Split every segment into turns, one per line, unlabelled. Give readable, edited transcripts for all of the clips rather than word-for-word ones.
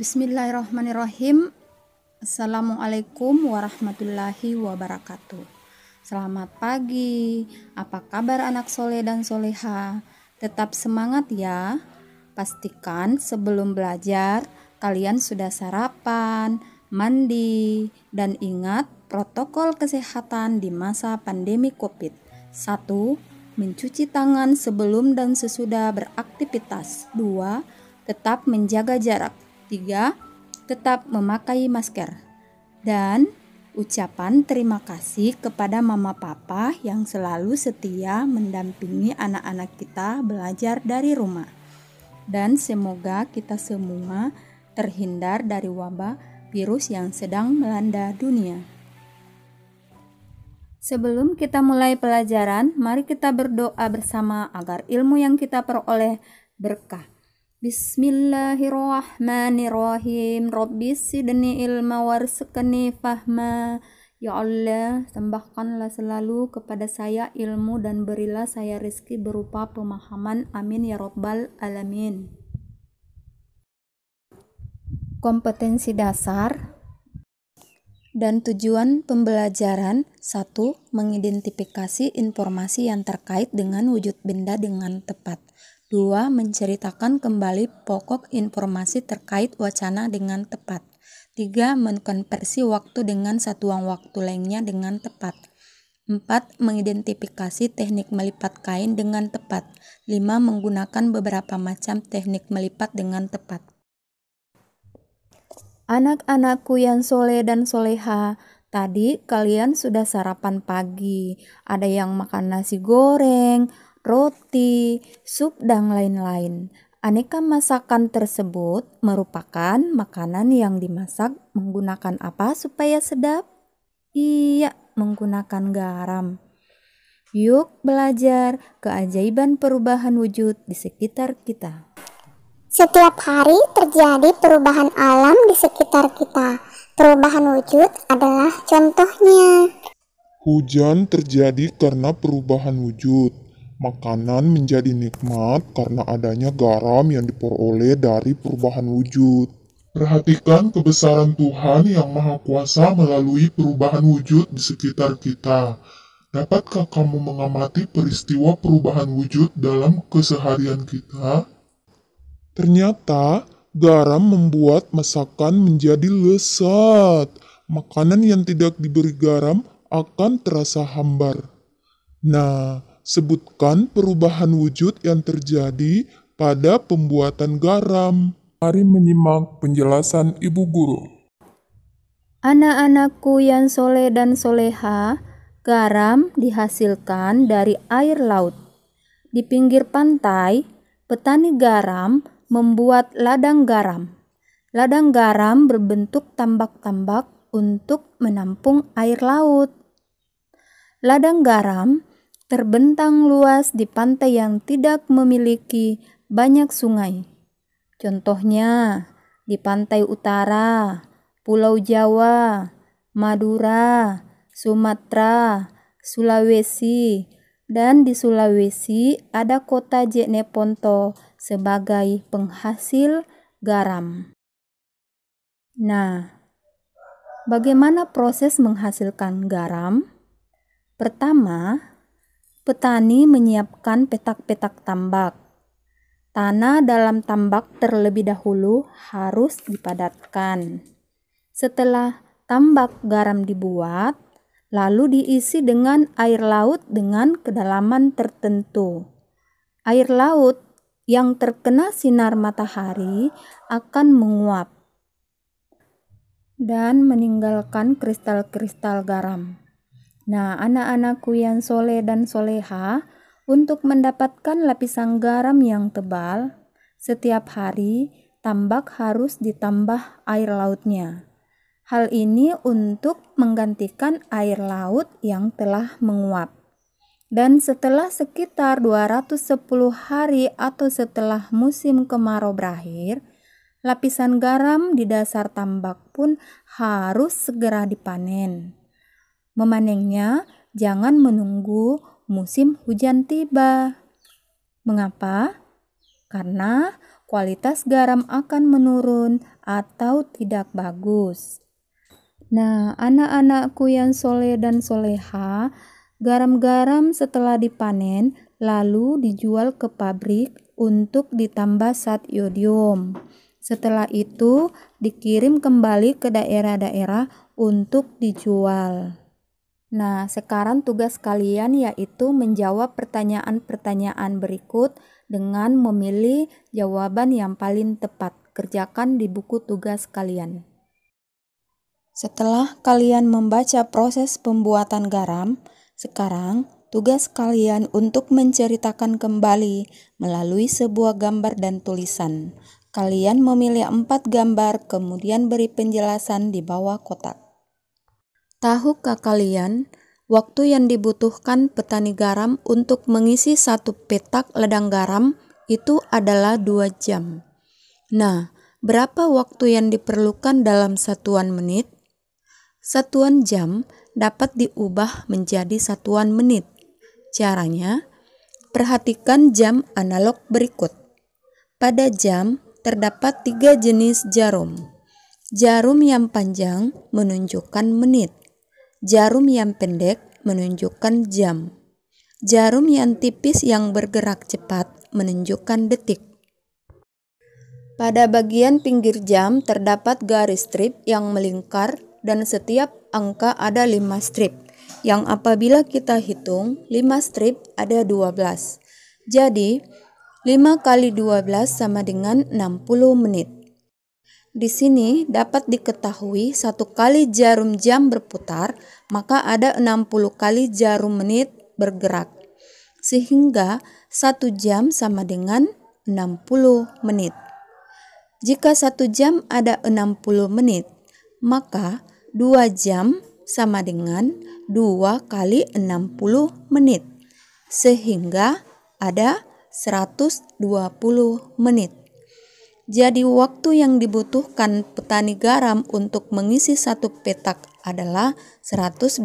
Bismillahirrahmanirrahim. Assalamualaikum warahmatullahi wabarakatuh. Selamat pagi. Apa kabar anak soleh dan soleha? Tetap semangat ya. Pastikan sebelum belajar kalian sudah sarapan, mandi, dan ingat protokol kesehatan di masa pandemi COVID. 1. Mencuci tangan sebelum dan sesudah beraktivitas. 2. Tetap menjaga jarak. 3. Tetap memakai masker. Dan ucapan terima kasih kepada mama papa yang selalu setia mendampingi anak-anak kita belajar dari rumah. Dan semoga kita semua terhindar dari wabah virus yang sedang melanda dunia. Sebelum kita mulai pelajaran, mari kita berdoa bersama agar ilmu yang kita peroleh berkah. Bismillahirrahmanirrahim. Rabbis sidni ilma warzuqni fahma. Ya Allah, tambahkanlah selalu kepada saya ilmu dan berilah saya rezeki berupa pemahaman. Amin ya rabbal alamin. Kompetensi dasar dan tujuan pembelajaran. 1. Mengidentifikasi informasi yang terkait dengan wujud benda dengan tepat. 2. Menceritakan kembali pokok informasi terkait wacana dengan tepat. 3. Mengkonversi waktu dengan satuan waktu lainnya dengan tepat. 4. Mengidentifikasi teknik melipat kain dengan tepat. 5. Menggunakan beberapa macam teknik melipat dengan tepat. Anak-anakku yang soleh dan soleha, tadi kalian sudah sarapan pagi. Ada yang makan nasi goreng, roti, sup, dan lain-lain. Aneka masakan tersebut merupakan makanan yang dimasak menggunakan apa supaya sedap? Iya, menggunakan garam. Yuk belajar keajaiban perubahan wujud di sekitar kita.
Setiap hari terjadi perubahan alam di sekitar kita. Perubahan wujud adalah contohnya.
Hujan terjadi karena perubahan wujud. Makanan menjadi nikmat karena adanya garam yang diperoleh dari perubahan wujud. Perhatikan kebesaran Tuhan yang Maha Kuasa melalui perubahan wujud di sekitar kita. Dapatkah kamu mengamati peristiwa perubahan wujud dalam keseharian kita? Ternyata garam membuat masakan menjadi lezat. Makanan yang tidak diberi garam akan terasa hambar. Nah, sebutkan perubahan wujud yang terjadi pada pembuatan garam. Mari menyimak penjelasan Ibu Guru.
Anak-anakku yang soleh dan soleha, garam dihasilkan dari air laut. Di pinggir pantai, petani garam membuat ladang garam. Ladang garam berbentuk tambak-tambak untuk menampung air laut. Ladang garam terbentang luas di pantai yang tidak memiliki banyak sungai. Contohnya di pantai utara, Pulau Jawa, Madura, Sumatera, Sulawesi, dan di Sulawesi ada kota Jeneponto sebagai penghasil garam. Nah, bagaimana proses menghasilkan garam? Pertama, petani menyiapkan petak-petak tambak. Tanah dalam tambak terlebih dahulu harus dipadatkan. Setelah tambak garam dibuat, lalu diisi dengan air laut dengan kedalaman tertentu. Air laut yang terkena sinar matahari akan menguap dan meninggalkan kristal-kristal garam. Nah, anak-anakku yang soleh dan soleha, untuk mendapatkan lapisan garam yang tebal, setiap hari tambak harus ditambah air lautnya. Hal ini untuk menggantikan air laut yang telah menguap. Dan setelah sekitar 210 hari atau setelah musim kemarau berakhir, lapisan garam di dasar tambak pun harus segera dipanen. Memanennya jangan menunggu musim hujan tiba. Mengapa? Karena kualitas garam akan menurun atau tidak bagus. Nah, anak-anakku yang soleh dan soleha, garam-garam setelah dipanen lalu dijual ke pabrik untuk ditambah zat iodium. Setelah itu dikirim kembali ke daerah-daerah untuk dijual. Nah, sekarang tugas kalian yaitu menjawab pertanyaan-pertanyaan berikut dengan memilih jawaban yang paling tepat. Kerjakan di buku tugas kalian. Setelah kalian membaca proses pembuatan garam, sekarang tugas kalian untuk menceritakan kembali melalui sebuah gambar dan tulisan. Kalian memilih 4 gambar, kemudian beri penjelasan di bawah kotak. Tahukah kalian, waktu yang dibutuhkan petani garam untuk mengisi 1 petak ladang garam itu adalah 2 jam. Nah, berapa waktu yang diperlukan dalam satuan menit? Satuan jam dapat diubah menjadi satuan menit. Caranya, perhatikan jam analog berikut. Pada jam terdapat 3 jenis jarum. Jarum yang panjang menunjukkan menit. Jarum yang pendek menunjukkan jam. Jarum yang tipis yang bergerak cepat menunjukkan detik. Pada bagian pinggir jam terdapat garis strip yang melingkar dan setiap angka ada 5 strip, yang apabila kita hitung 5 strip ada 12. Jadi 5 kali 12 sama dengan 60 menit. Di sini dapat diketahui 1 kali jarum jam berputar, maka ada 60 kali jarum menit bergerak. Sehingga 1 jam sama dengan 60 menit. Jika 1 jam ada 60 menit, maka 2 jam sama dengan 2 kali 60 menit. Sehingga ada 120 menit. Jadi waktu yang dibutuhkan petani garam untuk mengisi 1 petak adalah 120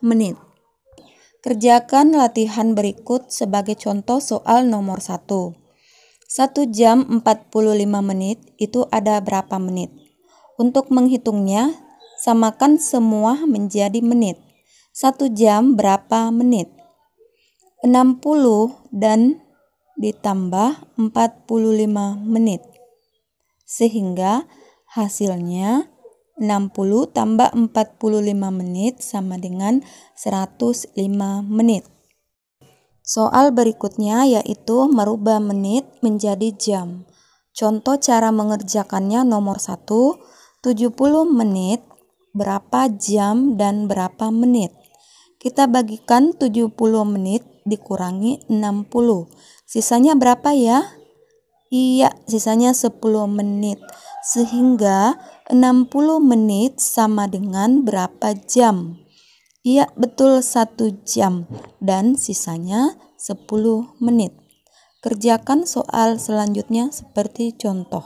menit. Kerjakan latihan berikut sebagai contoh soal nomor 1. 1 jam 45 menit itu ada berapa menit? Untuk menghitungnya, samakan semua menjadi menit. 1 jam berapa menit? 60 dan ditambah 45 menit. Sehingga hasilnya 60 tambah 45 menit sama dengan 105 menit. Soal berikutnya yaitu merubah menit menjadi jam. Contoh cara mengerjakannya nomor 1, 70 menit, berapa jam dan berapa menit. Kita bagikan 70 menit dikurangi 60. Sisanya berapa ya? Iya, sisanya 10 menit. Sehingga 60 menit sama dengan berapa jam? Iya, betul 1 jam dan sisanya 10 menit. Kerjakan soal selanjutnya seperti contoh.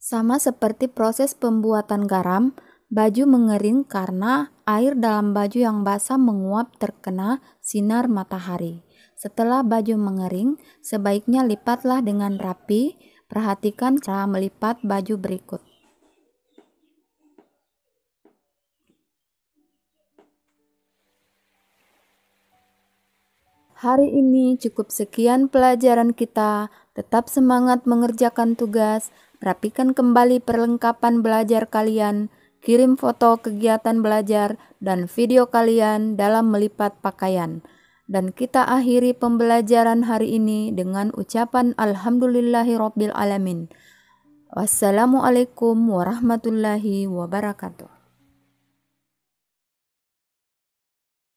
Sama seperti proses pembuatan garam, baju mengering karena air dalam baju yang basah menguap terkena sinar matahari. Setelah baju mengering, sebaiknya lipatlah dengan rapi. Perhatikan cara melipat baju berikut. Hari ini cukup sekian pelajaran kita. Tetap semangat mengerjakan tugas. Rapikan kembali perlengkapan belajar kalian. Kirim foto kegiatan belajar dan video kalian dalam melipat pakaian. Dan kita akhiri pembelajaran hari ini dengan ucapan Alhamdulillahirobbilalamin. Wassalamualaikum warahmatullahi wabarakatuh.